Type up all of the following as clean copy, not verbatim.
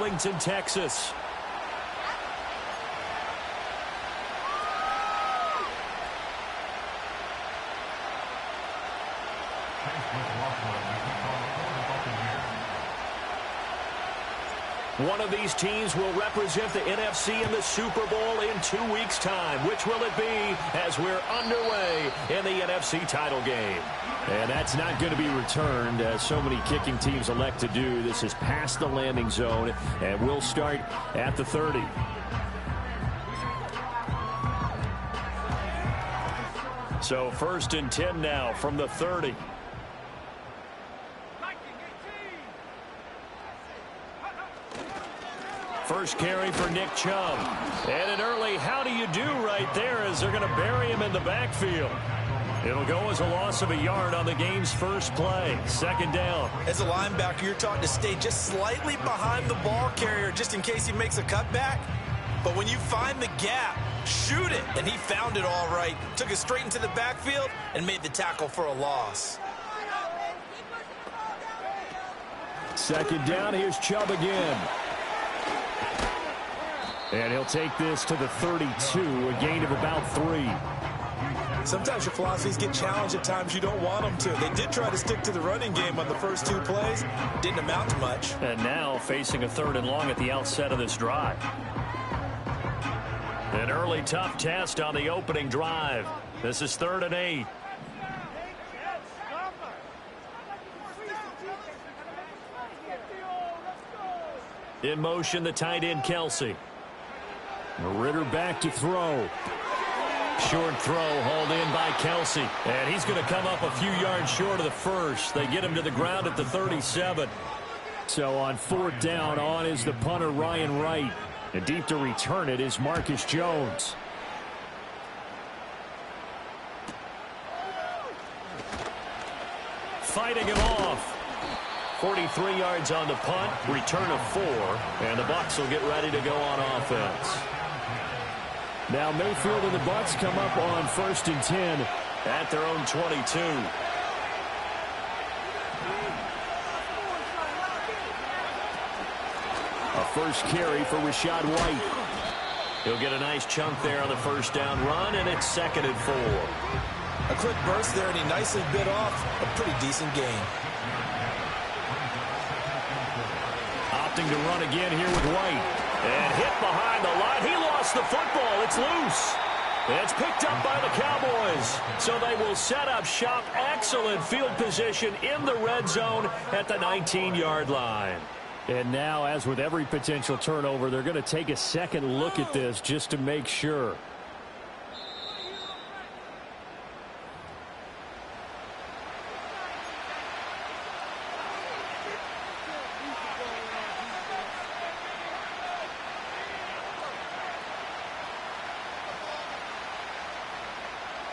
Arlington, Texas. One of these teams will represent the NFC in the Super Bowl in 2 weeks' time. Which will it be as we're underway in the NFC title game? And that's not going to be returned, as so many kicking teams elect to do. This is past the landing zone, and we'll start at the 30. So 1st and 10 now from the 30. First carry for Nick Chubb. And an early how do you do right there as they're going to bury him in the backfield. It'll go as a loss of a yard on the game's first play. 2nd down. As a linebacker, you're taught to stay just slightly behind the ball carrier just in case he makes a cutback. But when you find the gap, shoot it. And he found it all right. Took it straight into the backfield and made the tackle for a loss. 2nd down. Here's Chubb again. And he'll take this to the 32, a gain of about 3. Sometimes your philosophies get challenged at times you don't want them to. They did try to stick to the running game on the first 2 plays. Didn't amount to much. And now facing a 3rd and long at the outset of this drive. An early tough test on the opening drive. This is 3rd and 8. In motion, the tight end, Kelsey. Ritter back to throw. Short throw hauled in by Kelsey. And he's going to come up a few yards short of the first. They get him to the ground at the 37. So on 4th down, on is the punter, Ryan Wright. And deep to return it is Marcus Jones. Fighting him off. 43 yards on the punt, return of 4, and the Bucs will get ready to go on offense. Now Mayfield and the Bucs come up on 1st and 10 at their own 22. A first carry for Rachaad White. He'll get a nice chunk there on the 1st down run, and it's 2nd and 4. A quick burst there, and he nicely bit off a pretty decent gain. Opting to run again here with White. And hit behind the line. He lost the football. It's loose. It's picked up by the Cowboys. So they will set up shop. Excellent field position in the red zone at the 19-yard line. And now, as with every potential turnover, they're going to take a second look at this just to make sure.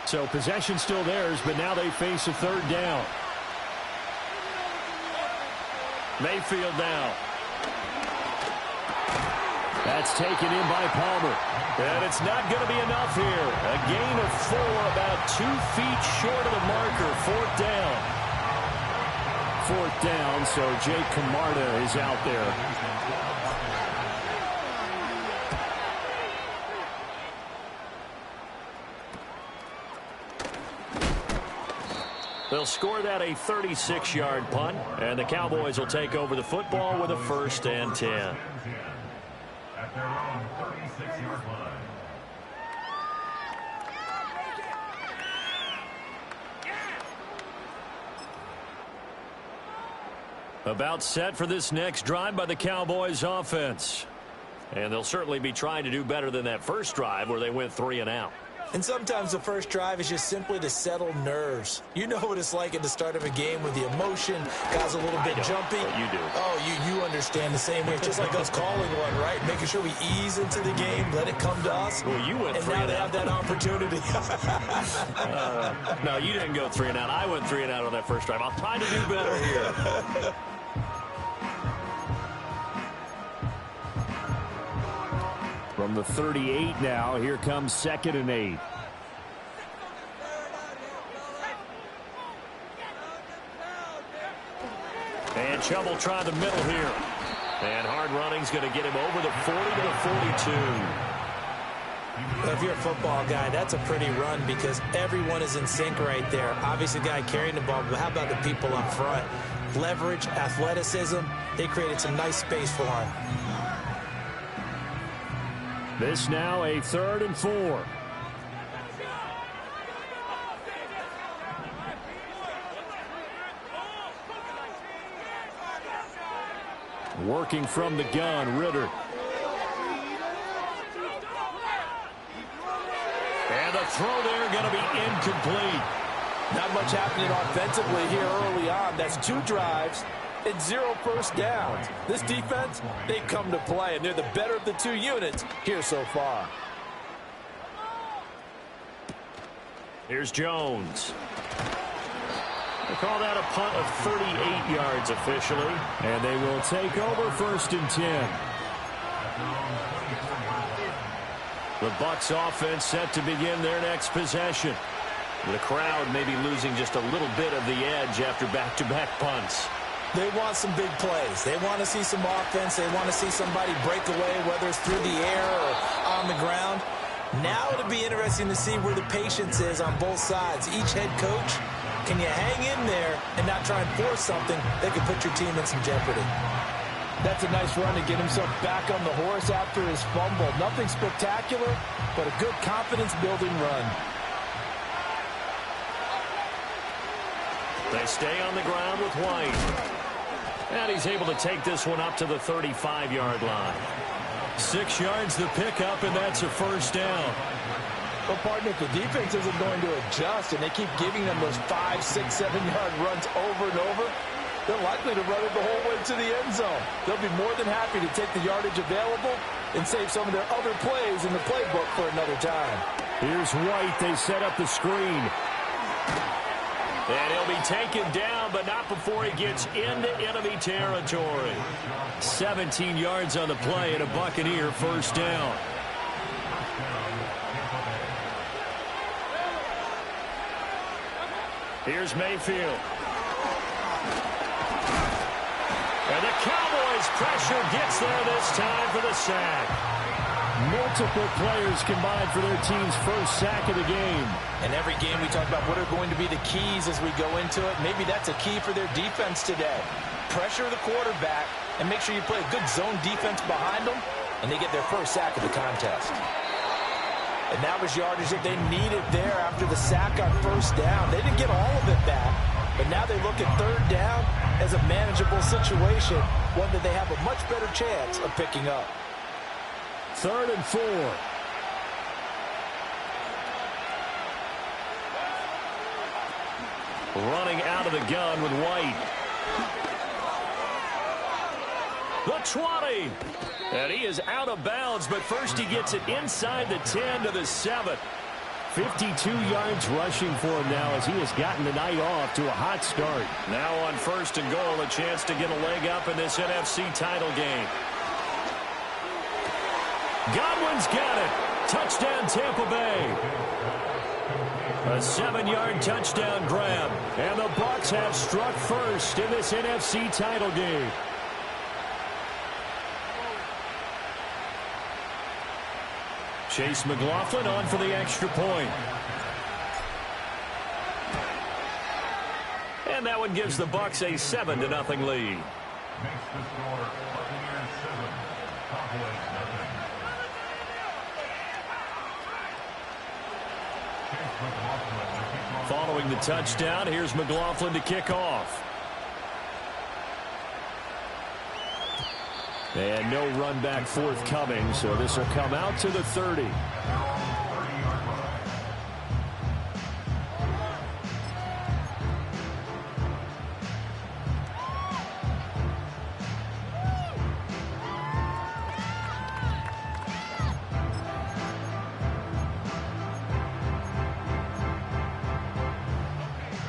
So possession still theirs, but now they face a 3rd down. Mayfield now. That's taken in by Palmer. And it's not going to be enough here. A gain of 4, about 2 feet short of the marker. 4th down. 4th down, so Jake Camarda is out there. They'll score that a 36-yard punt, and the Cowboys will take over the football with a 1st and 10. At their own 36-yard line. About set for this next drive by the Cowboys offense. And they'll certainly be trying to do better than that first drive where they went 3 and out. And sometimes the first drive is just simply to settle nerves. You know what it's like at the start of a game with the emotion, guys a little bit jumpy. You do. Oh, you understand the same way. It's just like us calling one, right? Making sure we ease into the game, let it come to us. Well, you went 3 and out. And now they have that opportunity. No, you didn't go 3 and out. I went 3 and out on that first drive. I'll try to do better here. From the 38 now, here comes 2nd and 8. And Chubb will try the middle here. And hard running's going to get him over the 40 to the 42. If you're a football guy, that's a pretty run because everyone is in sync right there. Obviously, the guy carrying the ball, but how about the people up front? Leverage, athleticism, they created some nice space for him. This now a 3rd and 4. Working from the gun, Ritter. And the throw there going to be incomplete. Not much happening offensively here early on. That's 2 drives and 0 first downs. This defense, they come to play, and they're the better of the 2 units here so far. Here's Jones. They call that a punt of 38 yards officially. And they will take over 1st and 10. The Bucs offense set to begin their next possession. The crowd may be losing just a little bit of the edge after back-to-back punts. They want some big plays. They want to see some offense. They want to see somebody break away, whether it's through the air or on the ground. Now it'll be interesting to see where the patience is on both sides. Each head coach, can you hang in there and not try and force something that could put your team in some jeopardy? That's a nice run to get himself back on the horse after his fumble. Nothing spectacular, but a good confidence-building run. They stay on the ground with White. And he's able to take this one up to the 35-yard line. 6 yards the pickup, and that's a 1st down. Well, partner, if the defense isn't going to adjust and they keep giving them those 5, 6, 7-yard runs over and over, they're likely to run it the whole way to the end zone. They'll be more than happy to take the yardage available and save some of their other plays in the playbook for another time. Here's White. They set up the screen. And he'll be taken down, but not before he gets into enemy territory. 17 yards on the play and a Buccaneer 1st down. Here's Mayfield. And the Cowboys' pressure gets there this time for the sack. Multiple players combined for their team's 1st sack of the game. And every game we talk about what are going to be the keys as we go into it. Maybe that's a key for their defense today. Pressure the quarterback and make sure you play a good zone defense behind them, and they get their 1st sack of the contest. And that was yardage that they needed there after the sack on 1st down. They didn't get all of it back, but now they look at 3rd down as a manageable situation, one that they have a much better chance of picking up. 3rd and 4. Running out of the gun with White. The 20. And he is out of bounds, but first he gets it inside the 10 to the 7. 52 yards rushing for him now as he has gotten the night off to a hot start. Now on 1st and goal, a chance to get a leg up in this NFC title game. Godwin's got it. Touchdown, Tampa Bay. A 7-yard touchdown grab. And the Bucs have struck first in this NFC title game. Chase McLaughlin on for the extra point. And that one gives the Bucs a 7-0 lead. Following the touchdown, here's McLaughlin to kick off. And no run back forthcoming, so this will come out to the 30.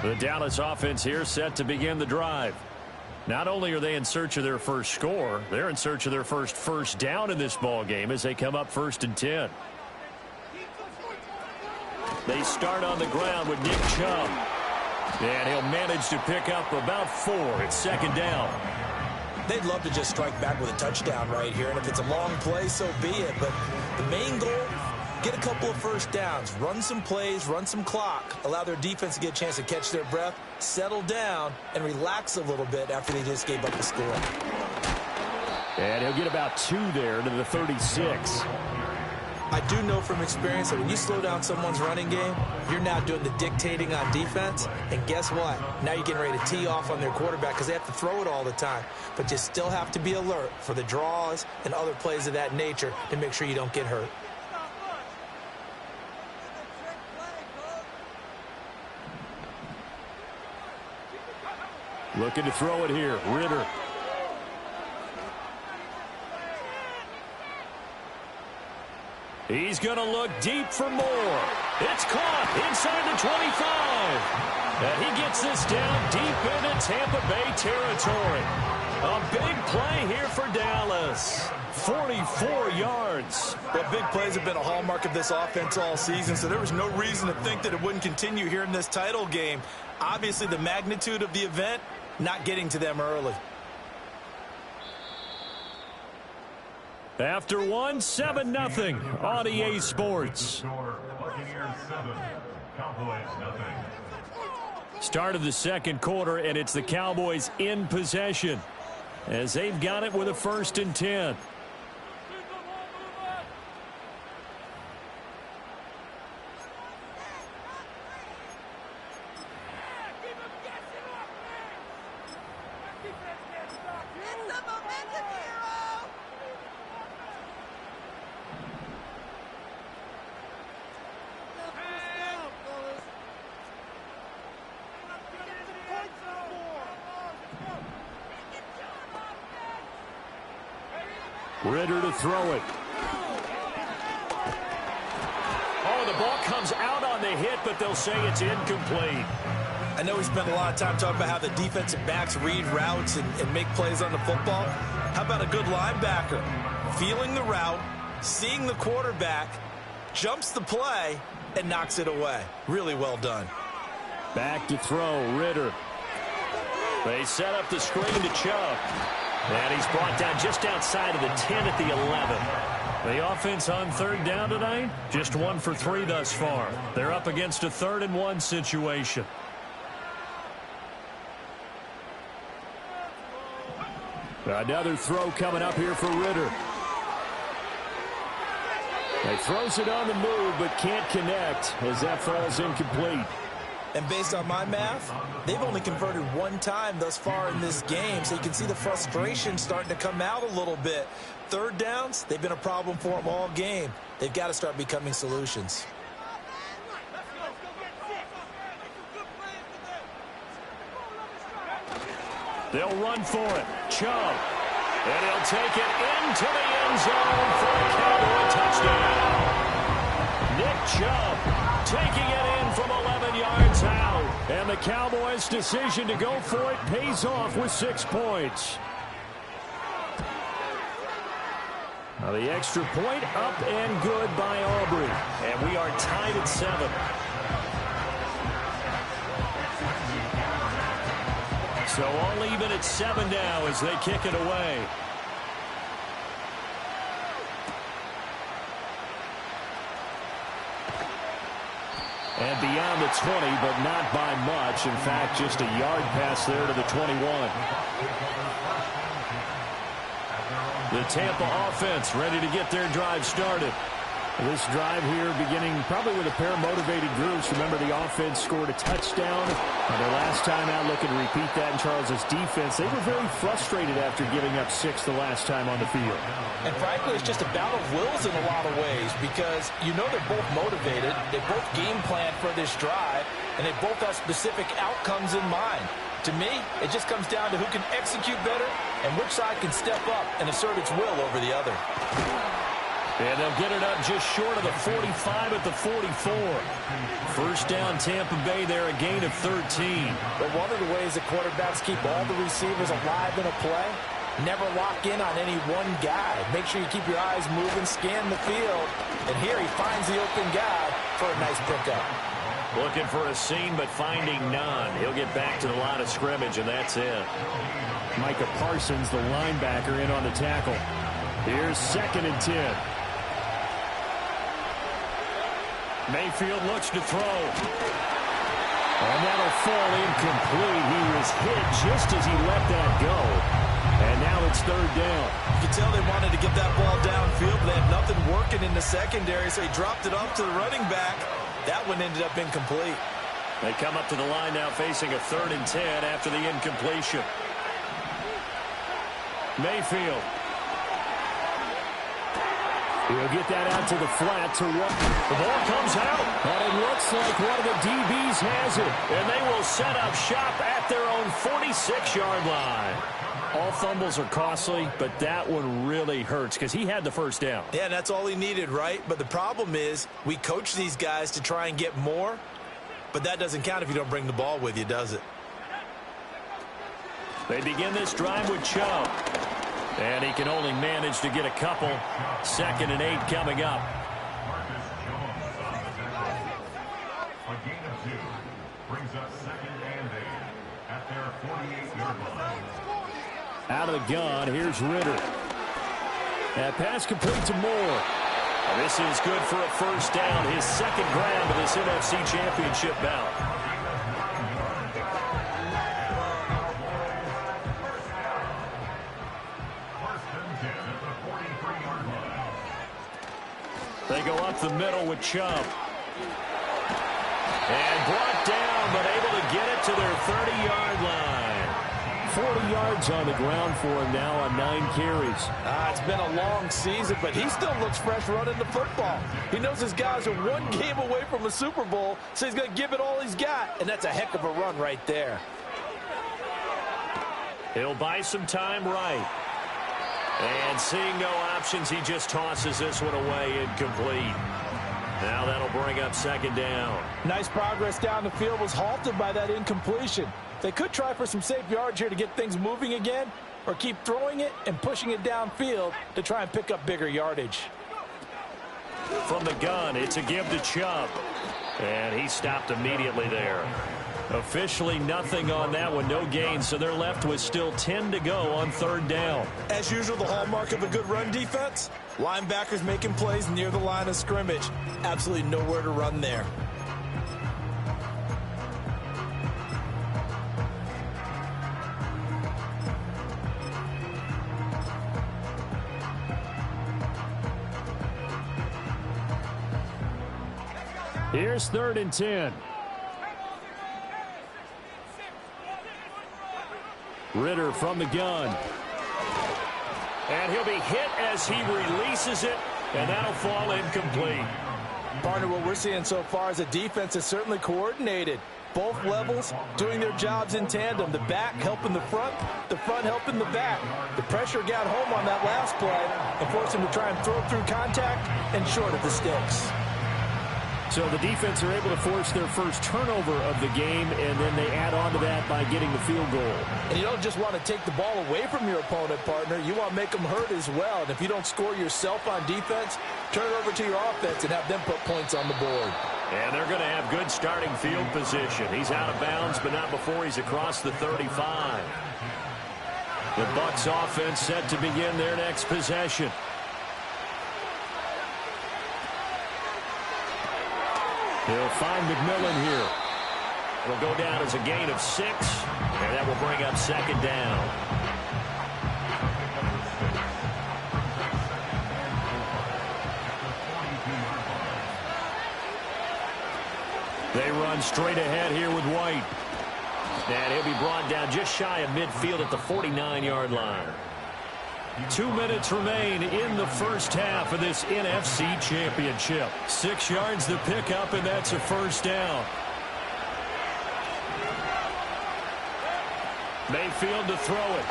The Dallas offense here set to begin the drive. Not only are they in search of their first score, they're in search of their first down in this ball game as they come up 1st and 10. They start on the ground with Nick Chubb. And he'll manage to pick up about 4 at 2nd down. They'd love to just strike back with a touchdown right here, and if it's a long play, so be it. But the main goal, get a couple of first downs, run some plays, run some clock, allow their defense to get a chance to catch their breath, settle down, and relax a little bit after they just gave up the score. And he'll get about 2 there to the 36. I do know from experience that when you slow down someone's running game, you're now doing the dictating on defense. And guess what? Now you're getting ready to tee off on their quarterback because they have to throw it all the time. But you still have to be alert for the draws and other plays of that nature to make sure you don't get hurt. Looking to throw it here. Ritter. He's going to look deep for more. It's caught inside the 25. And he gets this down deep into Tampa Bay territory. A big play here for Dallas. 44 yards. Well, big plays have been a hallmark of this offense all season, so there was no reason to think that it wouldn't continue here in this title game. Obviously, the magnitude of the event not getting to them early. After 7-0 on EA Sports. Start of the second quarter, and it's the Cowboys in possession as they've got it with a 1st and 10. Ritter to throw it. Oh, the ball comes out on the hit, but they'll say it's incomplete. I know we spent a lot of time talking about how the defensive backs read routes and make plays on the football. How about a good linebacker? Feeling the route, seeing the quarterback, jumps the play, and knocks it away. Really well done. Back to throw, Ritter. They set up the screen to Chubb. And he's brought down just outside of the 10 at the 11. The offense on 3rd down tonight, just 1 for 3 thus far. They're up against a 3rd and 1 situation. Another throw coming up here for Ritter. He throws it on the move, but can't connect as that falls incomplete. And based on my math, they've only converted 1 time thus far in this game, so you can see the frustration starting to come out a little bit. 3rd downs, they've been a problem for them all game. They've got to start becoming solutions. They'll run for it. Chubb. And he'll take it into the end zone for a Cowboy touchdown. Nick Chubb taking it in from 11 yards out. And the Cowboys' decision to go for it pays off with 6 points. Now the extra point up and good by Aubrey. And we are tied at 7. So all even at 7 now as they kick it away. And beyond the 20, but not by much. In fact, just a yard pass there to the 21. The Tampa offense ready to get their drive started. This drive here beginning probably with a pair of motivated groups. Remember, the offense scored a touchdown on their last time out. Looking to repeat that in Charles's defense. They were very frustrated after giving up 6 the last time on the field. And frankly, it's just a battle of wills in a lot of ways because you know they're both motivated. They both game plan for this drive, and they both have specific outcomes in mind. To me, it just comes down to who can execute better and which side can step up and assert its will over the other. And they'll get it up just short of the 45 at the 44. First down, Tampa Bay there, a gain of 13. But one of the ways that quarterbacks keep all the receivers alive in a play, never lock in on any one guy. Make sure you keep your eyes moving, scan the field. And here he finds the open guy for a nice pickup. Looking for a seam, but finding none. He'll get back to the line of scrimmage, and that's it. Micah Parsons, the linebacker, in on the tackle. Here's 2nd and 10. Mayfield looks to throw. And that'll fall incomplete. He was hit just as he let that go. And now it's 3rd down. You can tell they wanted to get that ball downfield, but they had nothing working in the secondary, so he dropped it off to the running back. That one ended up incomplete. They come up to the line now facing a 3rd and 10 after the incompletion. Mayfield. He'll get that out to the flat to one. The ball comes out. And it looks like one of the DBs has it. And they will set up shop at their own 46-yard line. All fumbles are costly, but that one really hurts because he had the first down. Yeah, that's all he needed, right? But the problem is we coach these guys to try and get more, but that doesn't count if you don't bring the ball with you, does it? They begin this drive with Chubb. And he can only manage to get a couple. 2nd and 8 coming up. A gain of 2 brings up 2nd and 8 at their 48-yard line. Out of the gun, here's Ritter. That pass complete to Moore. And this is good for a first down. His 2nd grab of this NFC Championship bout. They go up the middle with Chubb. And brought down, but able to get it to their 30-yard line. 40 yards on the ground for him now on 9 carries. It's been a long season, but he still looks fresh running the football. He knows his guys are one game away from a Super Bowl, so he's going to give it all he's got, and that's a heck of a run right there. He'll buy some time right. And seeing no options, he just tosses this one away incomplete. Now that'll bring up 2nd down. Nice progress down the field, was halted by that incompletion. They could try for some safe yards here to get things moving again, or keep throwing it and pushing it downfield to try and pick up bigger yardage. From the gun, it's a give to Chubb. And he stopped immediately there. Officially nothing on that one, no gain, so they're left with still 10 to go on 3rd down. As usual, the hallmark of a good run defense, linebackers making plays near the line of scrimmage. Absolutely nowhere to run there. Here's 3rd and 10. Ritter from the gun. And he'll be hit as he releases it, and that'll fall incomplete. Partner, what we're seeing so far is a defense is certainly coordinated. Both levels doing their jobs in tandem. The back helping the front helping the back. The pressure got home on that last play and forced him to try and throw through contact and short of the sticks. So the defense are able to force their first turnover of the game, and then they add on to that by getting the field goal. And you don't just want to take the ball away from your opponent, partner. You want to make them hurt as well. And if you don't score yourself on defense, turn it over to your offense and have them put points on the board. And they're going to have good starting field position. He's out of bounds, but not before he's across the 35. The Bucs offense set to begin their next possession. He'll find McMillan here. It'll go down as a gain of 6, and that will bring up 2nd down. They run straight ahead here with White. And he'll be brought down just shy of midfield at the 49-yard line. 2 minutes remain in the first half of this NFC Championship. 6 yards to pick up, and that's a first down. Mayfield to throw it.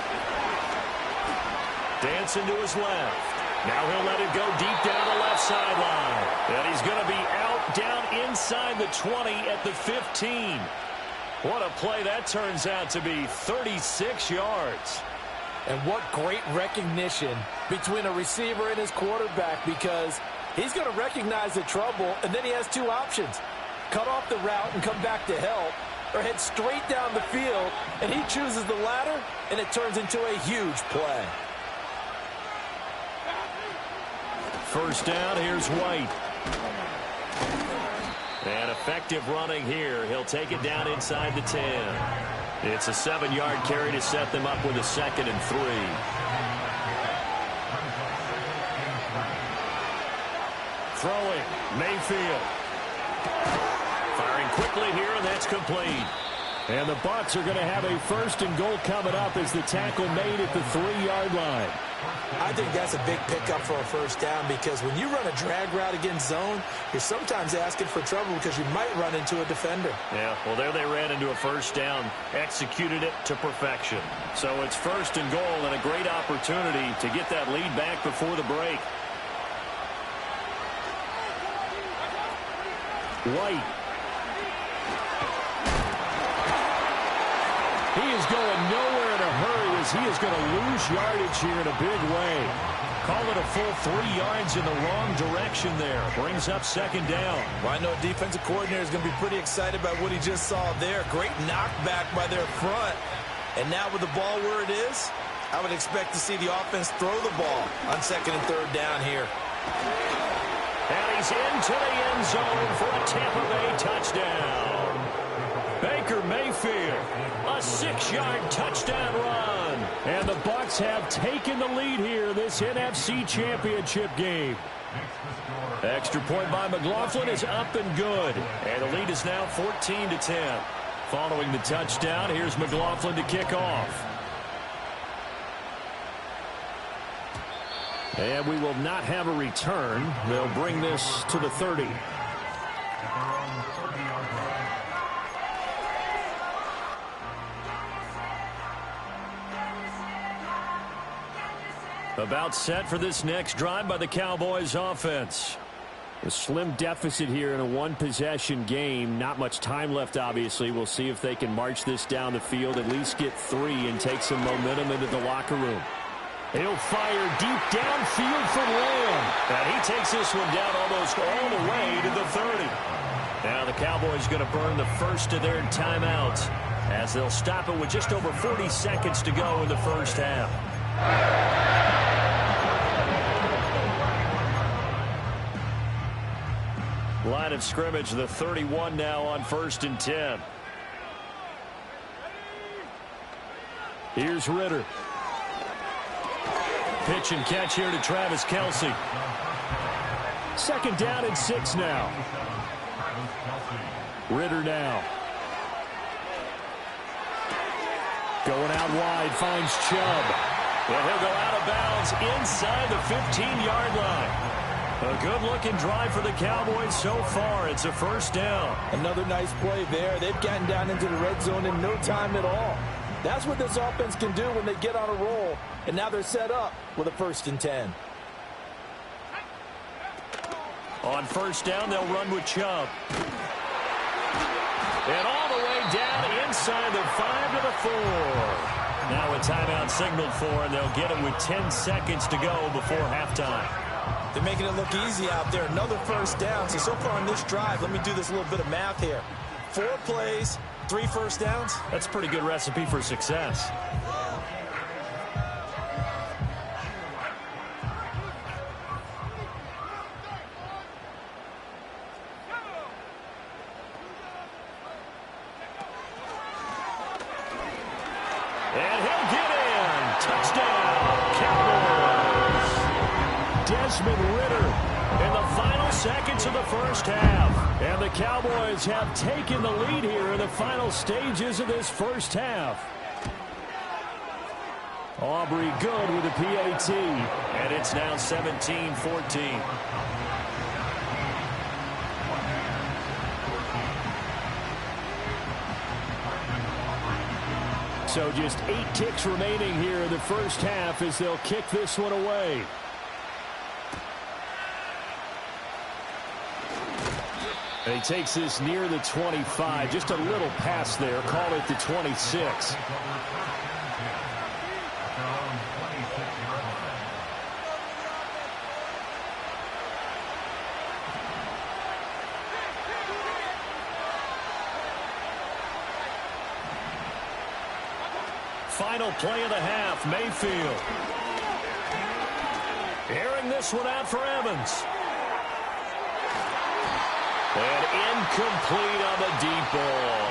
Dancing to his left. Now he'll let it go deep down the left sideline. And he's going to be out down inside the 20 at the 15. What a play that turns out to be, 36 yards. And what great recognition between a receiver and his quarterback, because he's going to recognize the trouble, and then he has 2 options. cut off the route and come back to help, or head straight down the field, and he chooses the latter, and it turns into a huge play. First down, here's White. And effective running here. He'll take it down inside the 10. It's a 7-yard carry to set them up with a 2nd and 3. Throwing, Mayfield. Firing quickly here, and that's complete. And the Bucs are going to have a 1st and goal coming up as the tackle made at the 3-yard line. I think that's a big pickup for a first down, because when you run a drag route against zone, you're sometimes asking for trouble because you might run into a defender. Yeah, well, there they ran into a first down, executed it to perfection. So it's 1st and goal, and a great opportunity to get that lead back before the break. White. He is going nowhere in a hurry as he is going to lose yardage here in a big way. Call it a full 3 yards in the wrong direction there. Brings up 2nd down. Well, I know a defensive coordinator is going to be pretty excited about what he just saw there. Great knockback by their front. And now with the ball where it is, I would expect to see the offense throw the ball on 2nd and 3rd down here. And he's into the end zone for a Tampa Bay touchdown. Baker Mayfield, a 6-yard touchdown run. And the Bucs have taken the lead here this NFC Championship game. Extra point by McLaughlin is up and good. And the lead is now 14-10. Following the touchdown, here's McLaughlin to kick off. And we will not have a return. They'll bring this to the 30. About set for this next drive by the Cowboys offense. A slim deficit here in a 1-possession game. Not much time left, obviously. We'll see if they can march this down the field, at least get 3 and take some momentum into the locker room. He'll fire deep downfield for Lamb. And he takes this one down almost all the way to the 30. Now the Cowboys going to burn the first of their timeouts as they'll stop it with just over 40 seconds to go in the first half. Line of scrimmage, the 31 now on 1st and 10. Here's Ritter. Pitch and catch here to Travis Kelce. 2nd down and 6 now. Ritter now. Going out wide, finds Chubb. And he'll go out of bounds inside the 15-yard line. A good-looking drive for the Cowboys so far. It's a 1st down. Another nice play there. They've gotten down into the red zone in no time at all. That's what this offense can do when they get on a roll. And now they're set up with a 1st and 10. On 1st down, they'll run with Chubb. And all the way down inside the 5 to the 4. Now a timeout signaled for, and they'll get it with 10 seconds to go before halftime. They're making it look easy out there. Another 1st down. So far on this drive, let me do this little bit of math here. 4 plays, 3 1st downs. That's a pretty good recipe for success. And he'll get in. Touchdown, Cowboys. Desmond Ritter in the final seconds of the first half. And the Cowboys have taken the lead here in the final stages of this first half. Aubrey good with a PAT. And it's now 17-14. So just 8 ticks remaining here in the first half as they'll kick this one away. And he takes this near the 25. Just a little pass there. Call it the 26. final play of the half. Mayfield airing this one out for Evans. And incomplete on the deep ball.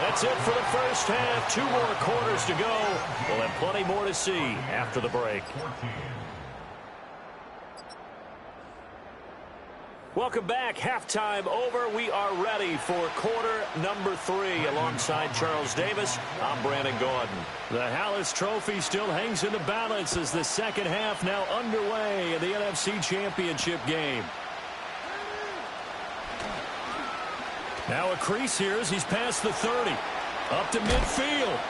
That's it for the first half. 2 more quarters to go. We'll have plenty more to see after the break. Welcome back. Halftime over. We are ready for quarter number 3. Alongside Charles Davis, I'm Brandon Gordon. The Hallis Trophy still hangs in the balance as the second half now underway in the NFC Championship game. Now a crease here as he's past the 30. Up to midfield.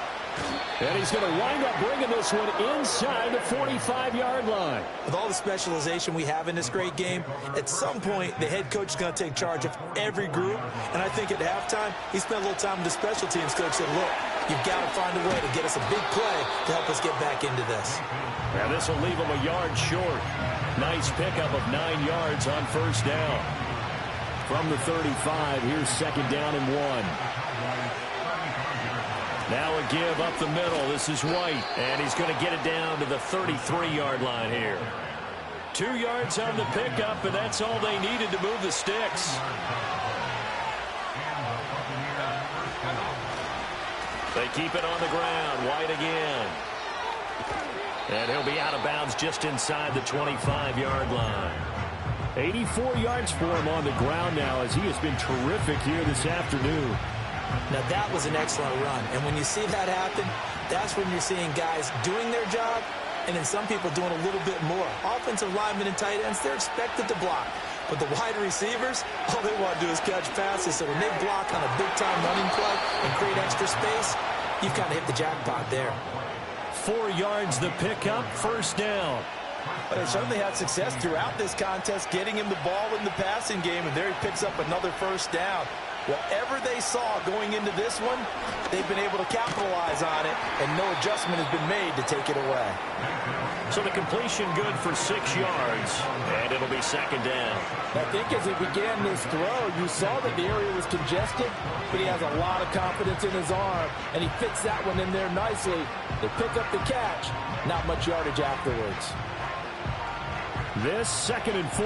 And he's going to wind up bringing this one inside the 45-yard line. With all the specialization we have in this great game, at some point the head coach is going to take charge of every group. And I think at halftime, he spent a little time with the special teams coach and said, look, you've got to find a way to get us a big play to help us get back into this. Now this will leave him a yard short. Nice pickup of 9 yards on first down. From the 35, here's second down and 1. Now a give up the middle. This is White, and he's going to get it down to the 33-yard line here. 2 yards on the pickup, and that's all they needed to move the sticks. They keep it on the ground. White again. And he'll be out of bounds just inside the 25-yard line. 84 yards for him on the ground now as he has been terrific here this afternoon. Now that was an excellent run, and when you see that happen, that's when you're seeing guys doing their job and then some people doing a little bit more. Offensive linemen and tight ends, they're expected to block. But the wide receivers, all they want to do is catch passes. So when they block on a big-time running play and create extra space, you've kind of hit the jackpot there. 4 yards the pickup, first down. But they certainly had success throughout this contest, getting him the ball in the passing game, and there he picks up another first down. Whatever they saw going into this one, they've been able to capitalize on it, and no adjustment has been made to take it away. So the completion good for 6 yards, and it'll be second down. I think as he began this throw, you saw that the area was congested, but he has a lot of confidence in his arm, and he fits that one in there nicely. They pick up the catch, not much yardage afterwards. This second and 4.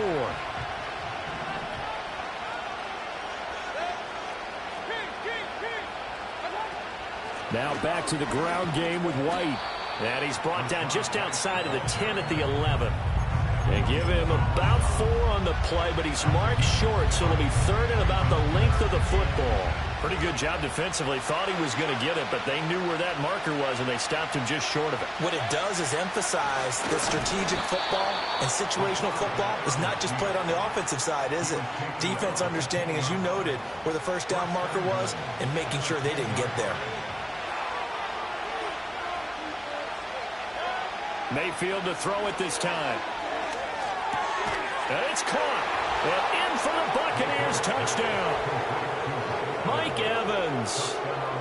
Now back to the ground game with White. And he's brought down just outside of the 10 at the 11. They give him about 4 on the play, but he's marked short, so it'll be third and about the length of the football. Pretty good job defensively. Thought he was going to get it, but they knew where that marker was, and they stopped him just short of it. What it does is emphasize that strategic football and situational football is not just played on the offensive side, is it? Defense understanding, as you noted, where the first down marker was and making sure they didn't get there. Mayfield to throw it this time. And it's caught. And in for the Buccaneers touchdown. Mike Evans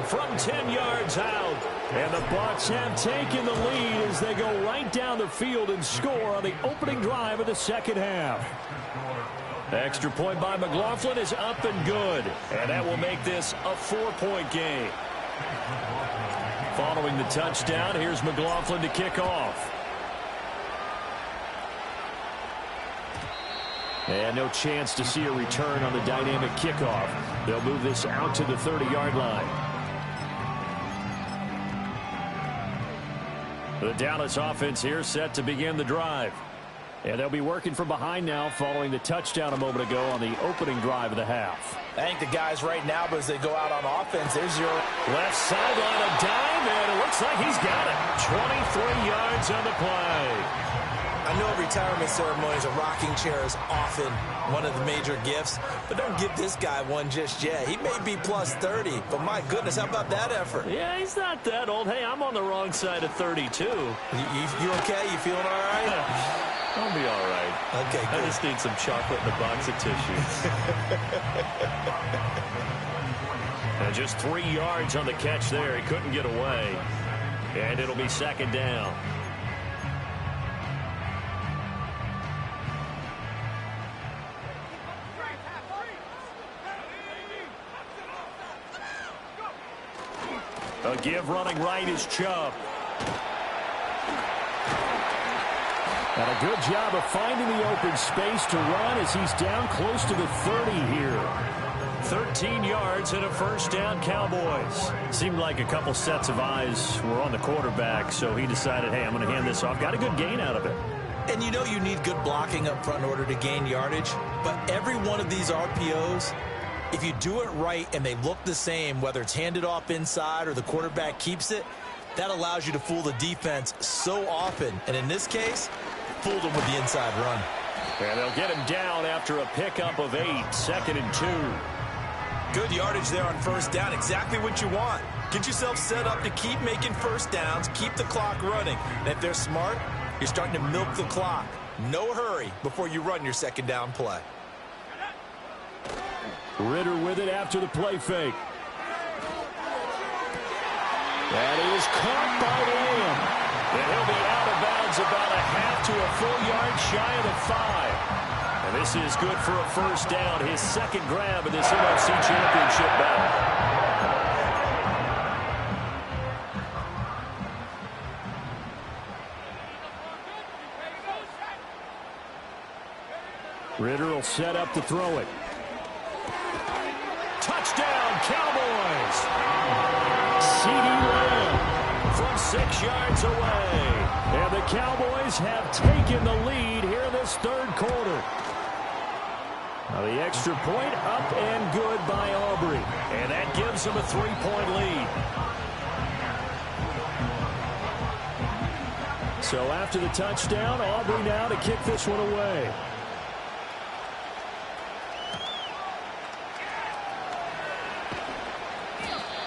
from 10 yards out. And the Bucs have taken the lead as they go right down the field and score on the opening drive of the second half. Extra point by McLaughlin is up and good. And that will make this a 4-point game. Following the touchdown, here's McLaughlin to kick off. And no chance to see a return on the dynamic kickoff. They'll move this out to the 30-yard line. The Dallas offense here set to begin the drive. And they'll be working from behind now following the touchdown a moment ago on the opening drive of the half. I think the guys right now, but as they go out on offense, there's your left sideline, a dive, and it looks like he's got it. 23 yards on the play. I know retirement ceremonies, a rocking chair is often one of the major gifts, but don't give this guy one just yet. He may be plus 30, but my goodness, how about that effort? Yeah, he's not that old. Hey, I'm on the wrong side of 32. You okay? You feeling all right? I'll be all right. Okay, good. I just need some chocolate and a box of tissues. And just 3 yards on the catch there. He couldn't get away. And it'll be second down. A give running right is Chubb. And a good job of finding the open space to run as he's down close to the 30 here. 13 yards and a first down, Cowboys. Seemed like a couple sets of eyes were on the quarterback, so he decided, hey, I'm going to hand this off. Got a good gain out of it. And you know you need good blocking up front in order to gain yardage, but every one of these RPOs, if you do it right and they look the same, whether it's handed off inside or the quarterback keeps it, that allows you to fool the defense so often. And in this case, fooled them with the inside run. And they'll get him down after a pickup of 8, 2nd and 2. Good yardage there on first down, exactly what you want. Get yourself set up to keep making first downs, keep the clock running. And if they're smart, you're starting to milk the clock. No hurry before you run your second down play. Ritter with it after the play fake. That is caught by Lamb. And he'll be out of bounds about a half to a full yard shy of the 5. And this is good for a first down, his second grab of this NFC Championship bout. Ritter will set up to throw it. Touchdown, Cowboys! CeeDee Lamb from 6 yards away. And the Cowboys have taken the lead here in this third quarter. Now the extra point up and good by Aubrey. And that gives them a 3-point lead. So after the touchdown, Aubrey now to kick this one away.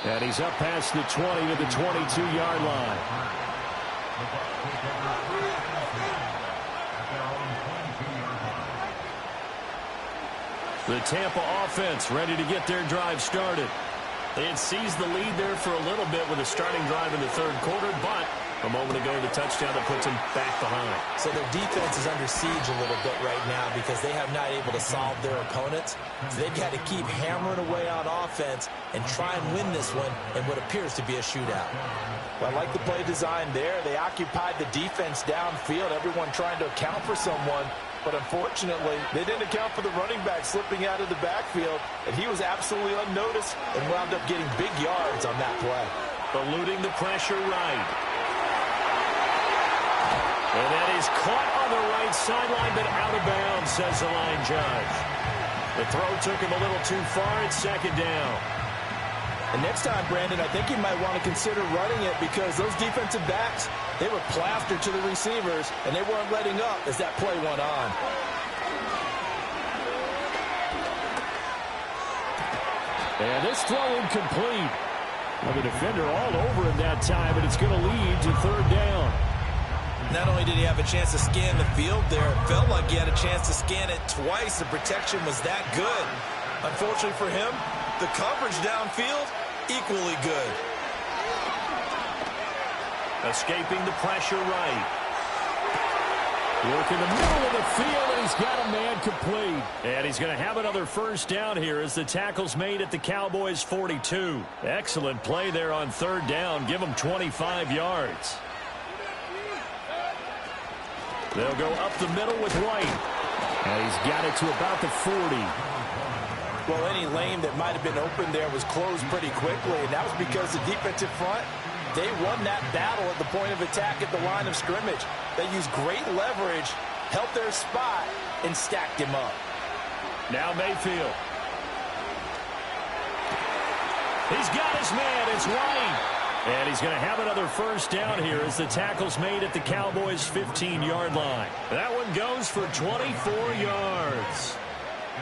And he's up past the 20 to the 22-yard line. The Tampa offense ready to get their drive started. They had seized the lead there for a little bit with a starting drive in the third quarter, but a moment ago the touchdown that puts them back behind. So their defense is under siege a little bit right now because they have not able to solve their opponents. So they've got to keep hammering away on offense and try and win this one in what appears to be a shootout. Well, I like the play design there. They occupied the defense downfield, everyone trying to account for someone. But unfortunately, they didn't account for the running back slipping out of the backfield, and he was absolutely unnoticed and wound up getting big yards on that play. Eluding the pressure right. And that is caught on the right sideline, but out of bounds, says the line judge. The throw took him a little too far. It's second down. And next time, Brandon, I think you might want to consider running it because those defensive backs, they were plastered to the receivers, and they weren't letting up as that play went on. And this throw incomplete. Well, the defender all over him that time, but it's going to lead to third down. Not only did he have a chance to scan the field there, it felt like he had a chance to scan it twice. The protection was that good. Unfortunately for him, the coverage downfield, equally good. Escaping the pressure right. Work in the middle of the field, and he's got a man complete. And he's going to have another first down here as the tackle's made at the Cowboys' 42. Excellent play there on third down. Give them 25 yards. They'll go up the middle with White. And he's got it to about the 40. Well, any lane that might have been open there was closed pretty quickly, and that was because the defensive front, they won that battle at the point of attack at the line of scrimmage. They used great leverage, held their spot, and stacked him up. Now Mayfield. He's got his man. It's White. And he's going to have another first down here as the tackle's made at the Cowboys' 15-yard line. That one goes for 24 yards.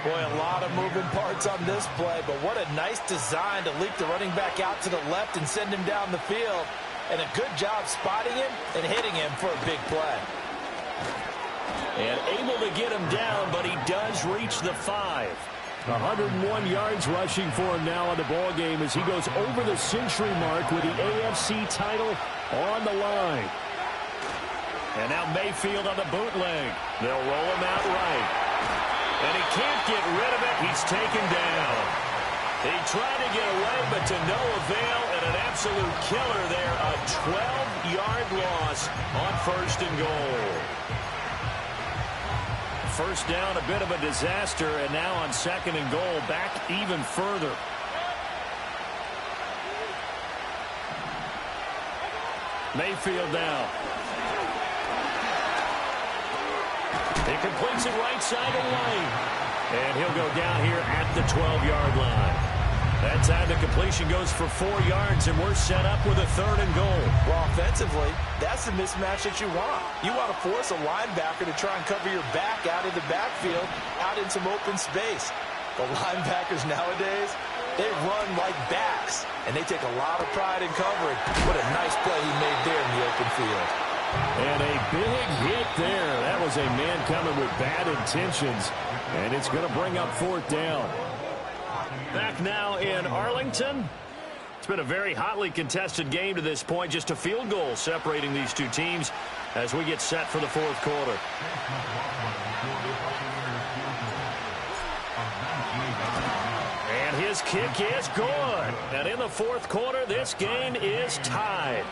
Boy, a lot of moving parts on this play, but what a nice design to leap the running back out to the left and send him down the field. And a good job spotting him and hitting him for a big play. And able to get him down, but he does reach the 5. 101 yards rushing for him now in the ball game as he goes over the century mark with the AFC title on the line. And now Mayfield on the bootleg. They'll roll him out right. And he can't get rid of it. He's taken down. He tried to get away, but to no avail, and an absolute killer there. A 12-yard loss on 1st and goal. First down, a bit of a disaster, and now on 2nd and goal, back even further. Mayfield now. He completes it right side away. And he'll go down here at the 12-yard line. That time the completion goes for 4 yards, and we're set up with a 3rd and goal. Well, offensively, that's the mismatch that you want. You want to force a linebacker to try and cover your back out of the backfield, out in some open space. The linebackers nowadays, they run like backs, and they take a lot of pride in covering. What a nice play he made there in the open field. And a big hit there. That was a man coming with bad intentions, and it's going to bring up 4th down. Back now in Arlington. It's been a very hotly contested game to this point. Just a field goal separating these two teams as we get set for the 4th quarter. And his kick is good. And in the 4th quarter, this game is tied.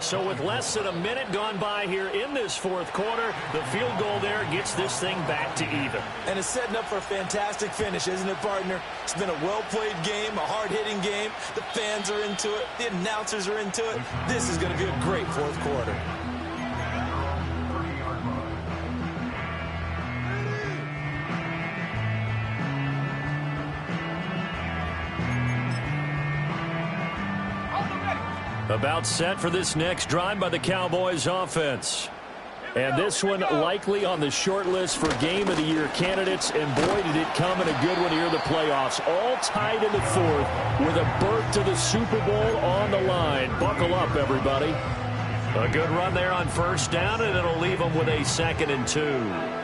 So with less than a minute gone by here in this 4th quarter, the field goal there gets this thing back to even. And it's setting up for a fantastic finish, isn't it, partner? It's been a well-played game, a hard-hitting game. The fans are into it. The announcers are into it. This is going to be a great 4th quarter. About set for this next drive by the Cowboys offense. And this one likely on the short list for Game of the Year candidates. And boy, did it come in a good one here in the playoffs. All tied in the 4th with a berth to the Super Bowl on the line. Buckle up, everybody. A good run there on 1st down, and it'll leave them with a 2nd and 2.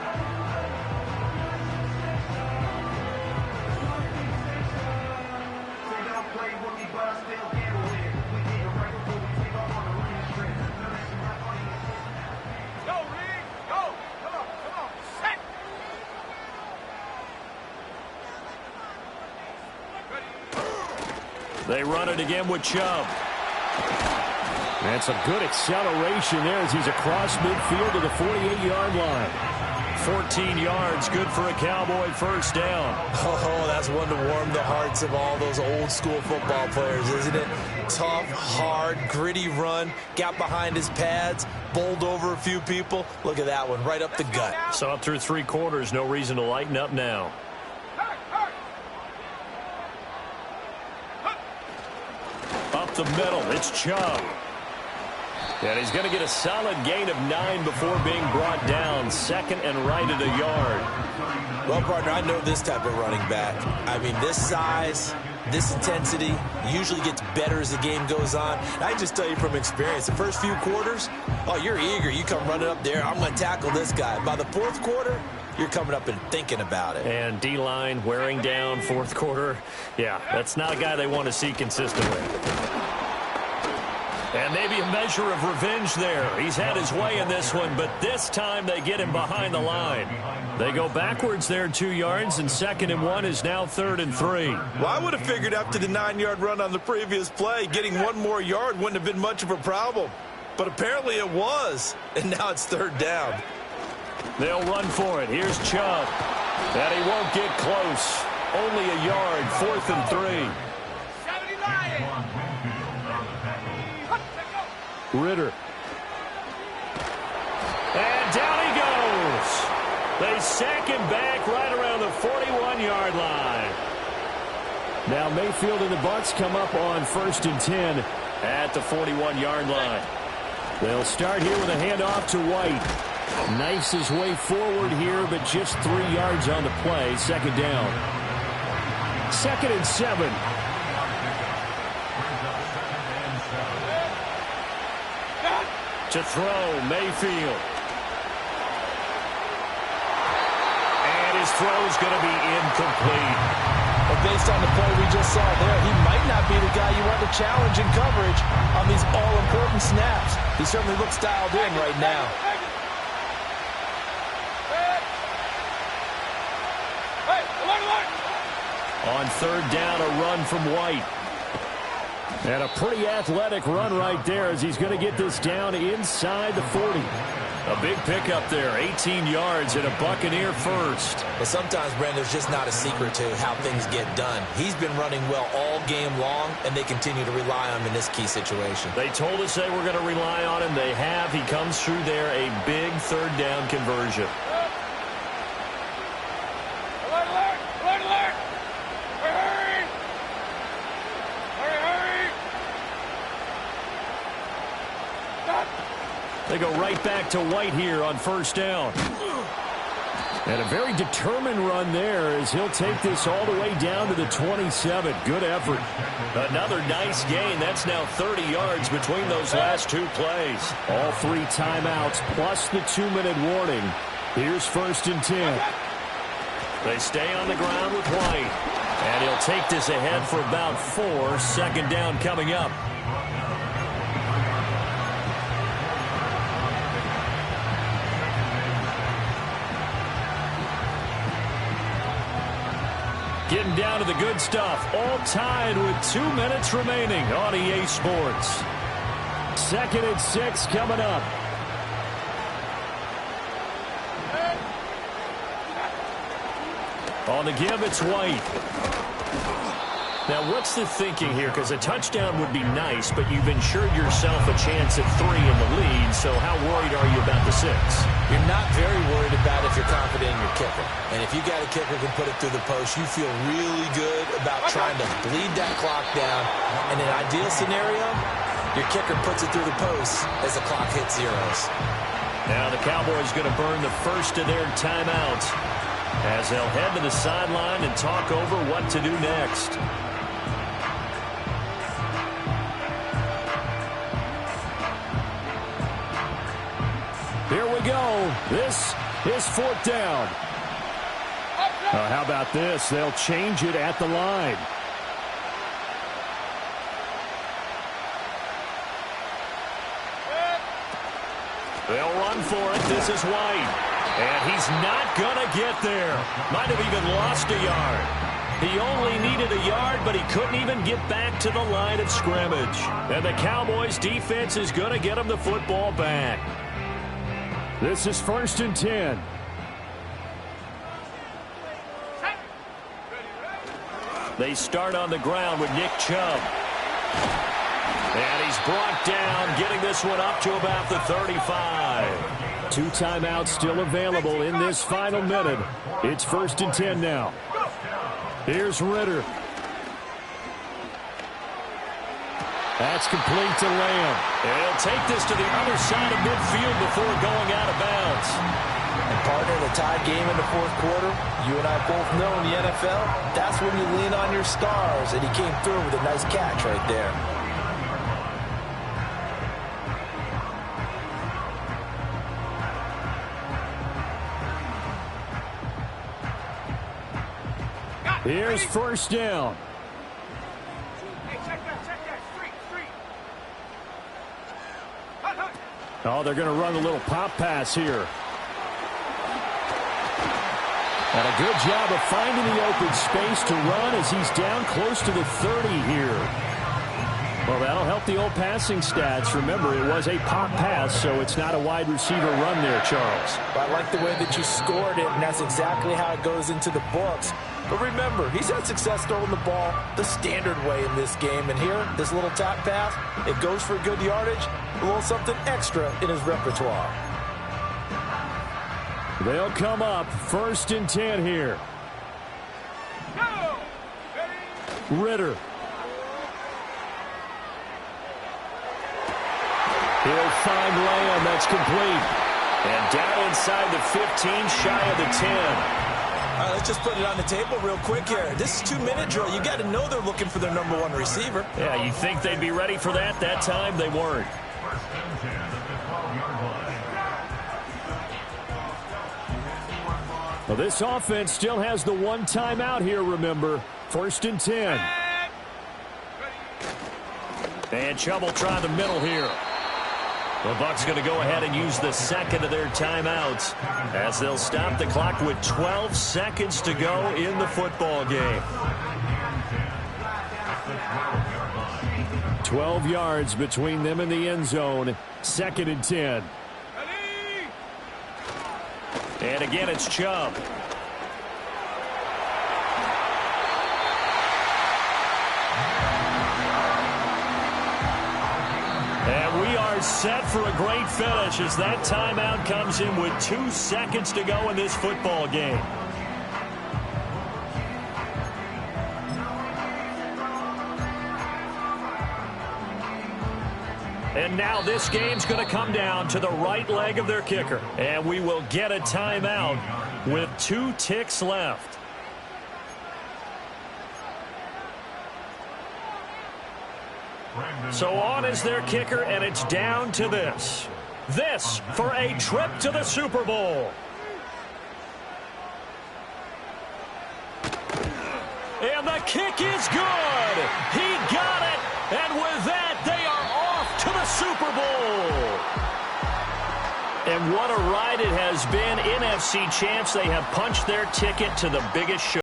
They run it again with Chubb. And some good acceleration there as he's across midfield to the 48-yard line. 14 yards, good for a Cowboy 1st down. Oh, that's one to warm the hearts of all those old-school football players, isn't it? Tough, hard, gritty run, got behind his pads, bowled over a few people. Look at that one, right up the gut. So up through 3 quarters, no reason to lighten up now. Up the middle, it's Chubb. And he's going to get a solid gain of 9 before being brought down. 2nd and right at a yard. Well, partner, I know this type of running back. I mean, this size, this intensity usually gets better as the game goes on. And I just tell you from experience, the first few quarters, oh, you're eager. You come running up there, I'm going to tackle this guy. By the 4th quarter, you're coming up and thinking about it. And D-line wearing down 4th quarter. Yeah, that's not a guy they want to see consistently. And maybe a measure of revenge there. He's had his way in this one, but this time they get him behind the line. They go backwards there 2 yards, and 2nd and 1 is now 3rd and 3. Well, I would have figured after the 9-yard run on the previous play, getting 1 more yard wouldn't have been much of a problem. But apparently it was, and now it's 3rd down. They'll run for it. Here's Chubb. And he won't get close. Only a yard, 4th and 3. Ritter. And down he goes. They sack him back right around the 41-yard line. Now Mayfield and the Bucs come up on 1st and 10 at the 41-yard line. They'll start here with a handoff to White. Knifes his way forward here, but just 3 yards on the play. 2nd down. 2nd and 7. To throw, Mayfield. And his throw is going to be incomplete. But based on the play we just saw there, he might not be the guy you want to challenge in coverage on these all-important snaps. He certainly looks dialed in right now. On third down, a run from White. And a pretty athletic run right there as he's going to get this down inside the 40. A big pickup there, 18 yards and a Buccaneer first. But sometimes, Brent, there's just not a secret to how things get done. He's been running well all game long, and they continue to rely on him in this key situation. They told us they were going to rely on him. They have. He comes through there, a big third down conversion. They go right back to White here on first down. And a very determined run there as he'll take this all the way down to the 27. Good effort. Another nice gain. That's now 30 yards between those last two plays. All 3 timeouts plus the 2-minute warning. Here's first and 10. They stay on the ground with White. And he'll take this ahead for about 4. Second down coming up. Getting down to the good stuff. All tied with 2 minutes remaining on EA Sports. 2nd and 6 coming up. On the give, it's White. Now, what's the thinking here? Because a touchdown would be nice, but you've ensured yourself a chance at 3 in the lead, so how worried are you about the 6? You're not very worried about if you're confident in your kicker. And if you got a kicker who can put it through the post, you feel really good about trying to bleed that clock down. In an ideal scenario, your kicker puts it through the post as the clock hits zeros. Now the Cowboys going to burn the first of their timeouts as they'll head to the sideline and talk over what to do next. Here we go. This is 4th down. How about this? They'll change it at the line. They'll run for it. This is White. And he's not going to get there. Might have even lost a yard. He only needed a yard, but he couldn't even get back to the line of scrimmage. And the Cowboys defense is going to get him the football back. This is 1st and 10. They start on the ground with Nick Chubb. And he's brought down, getting this one up to about the 35. 2 timeouts still available in this final minute. It's 1st and 10 now. Here's Ritter. That's complete to Lamb. And he'll take this to the other side of midfield before going out of bounds. And partner, in a tied game in the 4th quarter, you and I both know in the NFL, that's when you lean on your stars. And he came through with a nice catch right there. Here's first down. Oh, they're going to run a little pop pass here. And a good job of finding the open space to run as he's down close to the 30 here. Well, that'll help the old passing stats. Remember, it was a pop pass, so it's not a wide receiver run there, Charles. I like the way that you scored it, and that's exactly how it goes into the books. But remember, he's had success throwing the ball the standard way in this game. And here, this little tap pass, it goes for good yardage, a little something extra in his repertoire. They'll come up 1st and 10 here. Ritter. He'll find Lamb. That's complete. And down inside the 15, shy of the 10. All right, let's just put it on the table real quick here. This is 2-minute drill. You got to know they're looking for their number 1 receiver. Yeah, you think they'd be ready for that? That time, they weren't. Well, this offense still has the 1 timeout here, remember. 1st and 10. And Chubb will try the middle here. The Bucs going to go ahead and use the 2nd of their timeouts as they'll stop the clock with 12 seconds to go in the football game. 12 yards between them and the end zone. 2nd and 10. And again, it's Chubb. And we are set for a great finish as that timeout comes in with 2 seconds to go in this football game. And now this game's going to come down to the right leg of their kicker. And we will get a timeout with 2 ticks left. So on is their kicker, and it's down to this. This for a trip to the Super Bowl. And the kick is good. He got it. And with that, they are off to the Super Bowl. And what a ride it has been. NFC champs, they have punched their ticket to the biggest show.